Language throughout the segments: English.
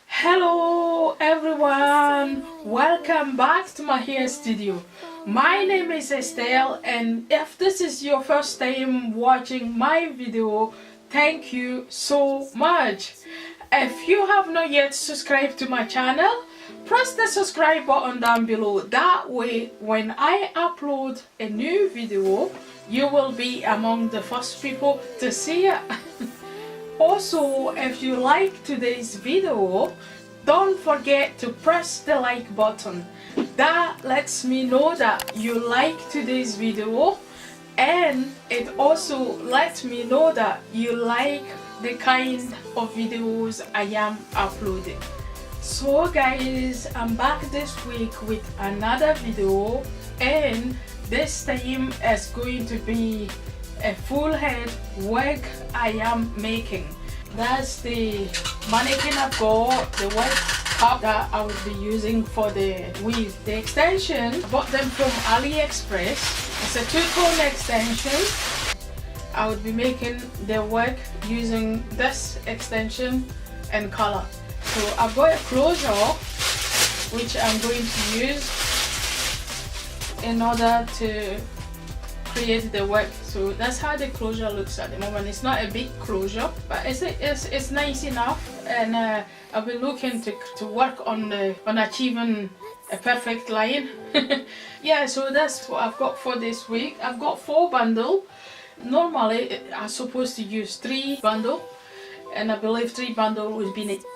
Hello everyone, welcome back to my hair studio. My name is Estelle, and if this is your first time watching my video, thank you so much. If you have not yet subscribed to my channel, press the subscribe button down below. That way when I upload a new video, you will be among the first people to see it. Also, if you like today's video, don't forget to press the like button. That lets me know that you like today's video, and it also lets me know that you like the kind of videos I am uploading. So guys, I'm back this week with another video, and this time is going to be a full head wig I am making. That's the mannequin I've got, the wig cap that I will be using for the weave. The extension, I bought them from AliExpress. It's a two-tone extension. I would be making the wig using this extension and color. So I've got a closure which I'm going to use in order to create the wig. So that's how the closure looks at the moment. It's not a big closure, but it's nice enough, and I've been looking to work on achieving a perfect line. Yeah, so that's what I've got for this week. I've got 4 bundles. Normally I'm supposed to use 3 bundles, and I believe 3 bundles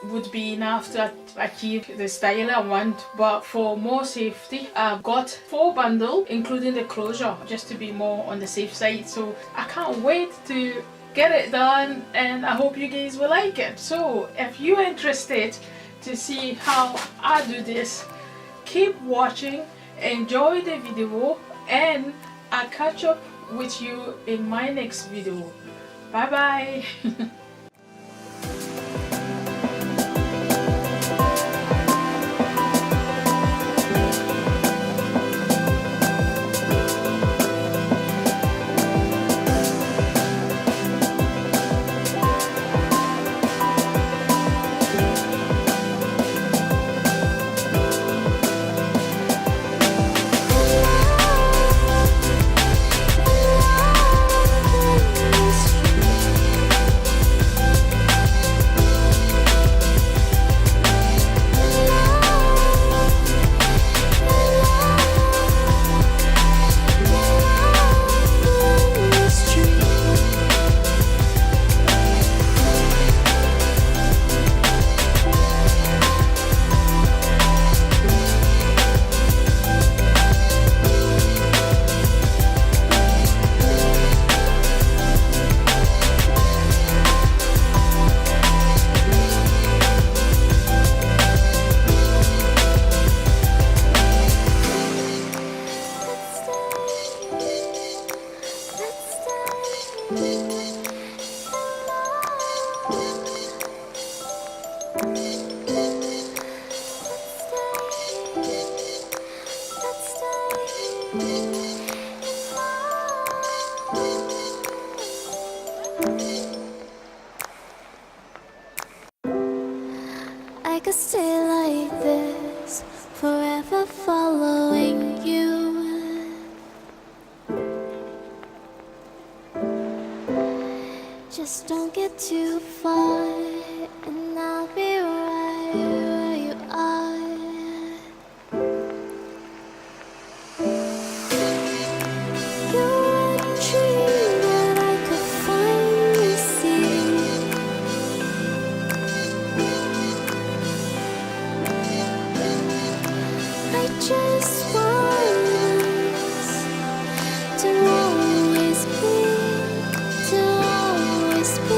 would be enough to achieve the style I want, but for more safety I've got 4 bundles including the closure, just to be more on the safe side. So I can't wait to get it done, and I hope you guys will like it. So if you're interested to see how I do this, keep watching, enjoy the video, and I'll catch up with you in my next video. Bye bye. I could stay like this, forever following you. Just don't get too far, and I'll be right where you are. You're a dream that I could finally see. I just want us to always be, to always be.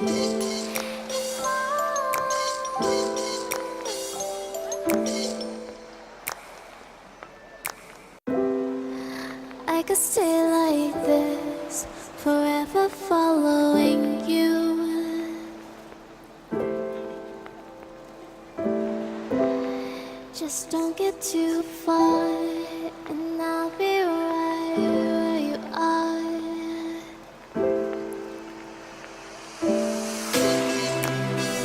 I could stay like this, forever following you. Just don't get too far, and I'll be right where you are.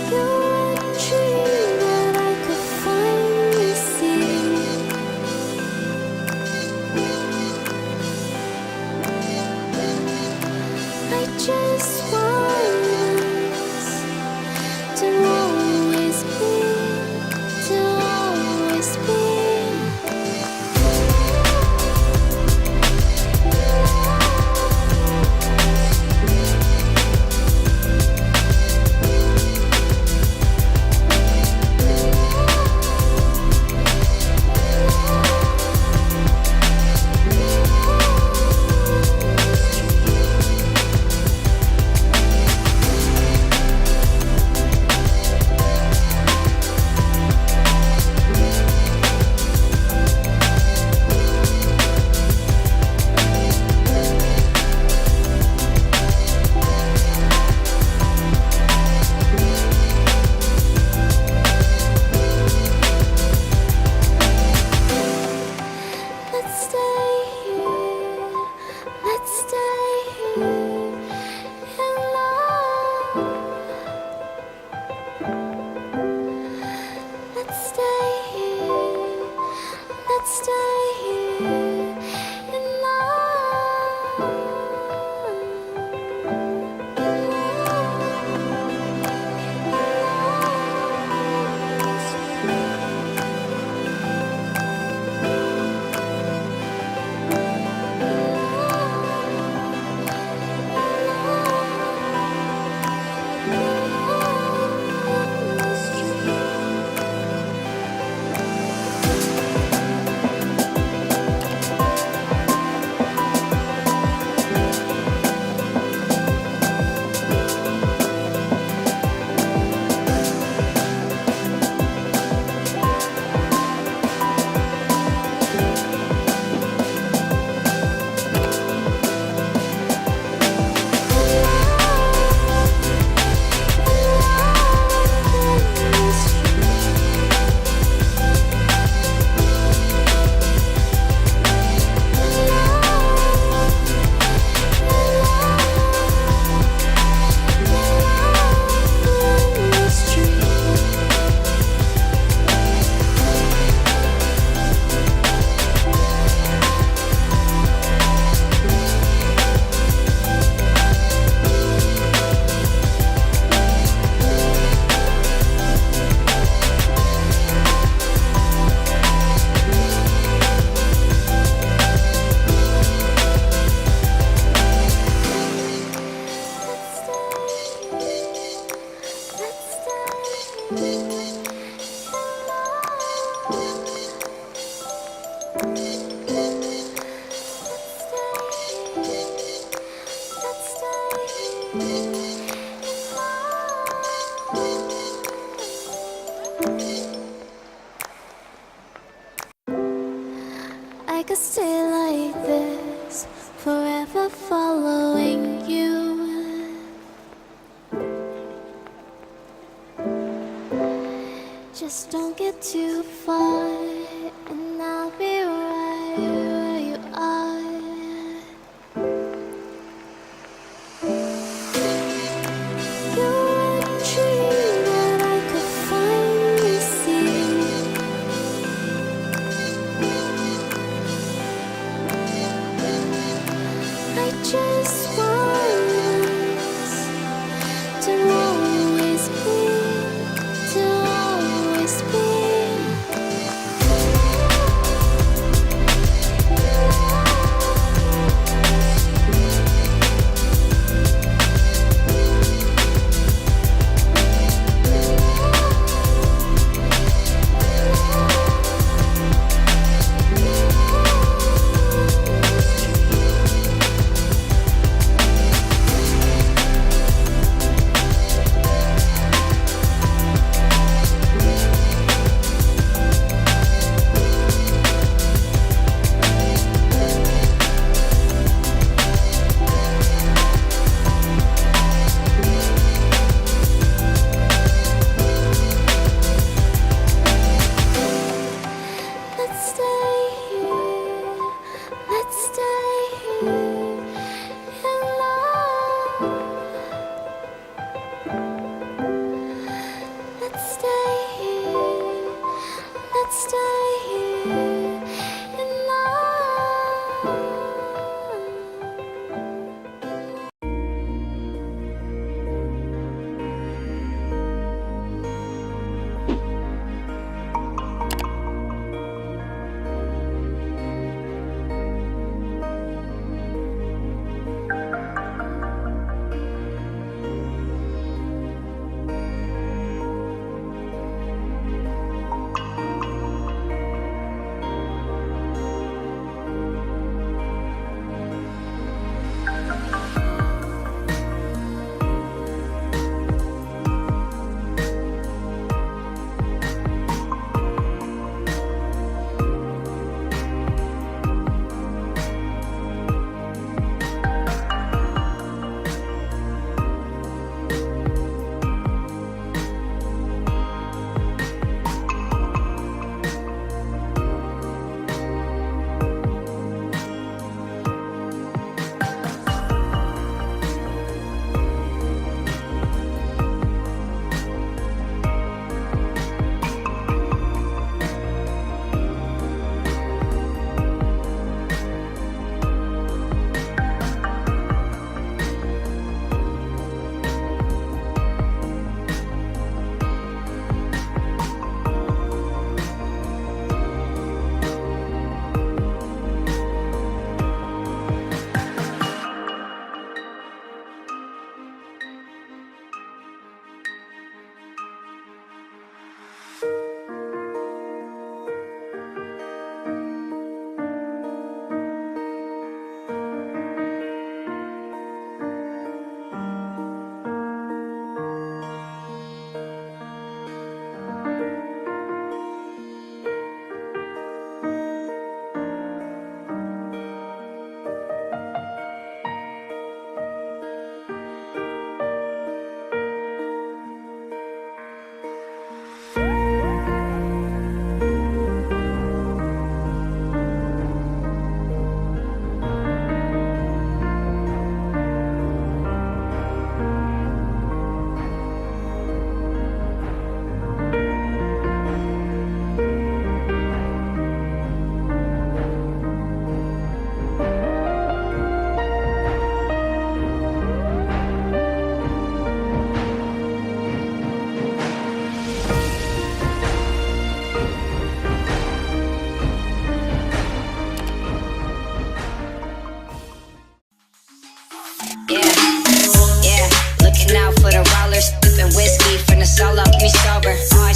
You're a dream that I could finally see. I just want us to always be, to always be. Let's stay here, let's stay here in love. Let's stay here, let's stay here in love. I could stay like this, forever following you. Just don't get too far, and I'll be right where you are. You're a dream that I could finally see. I just want us to always be, to always be. finna sell up me sober. Eyes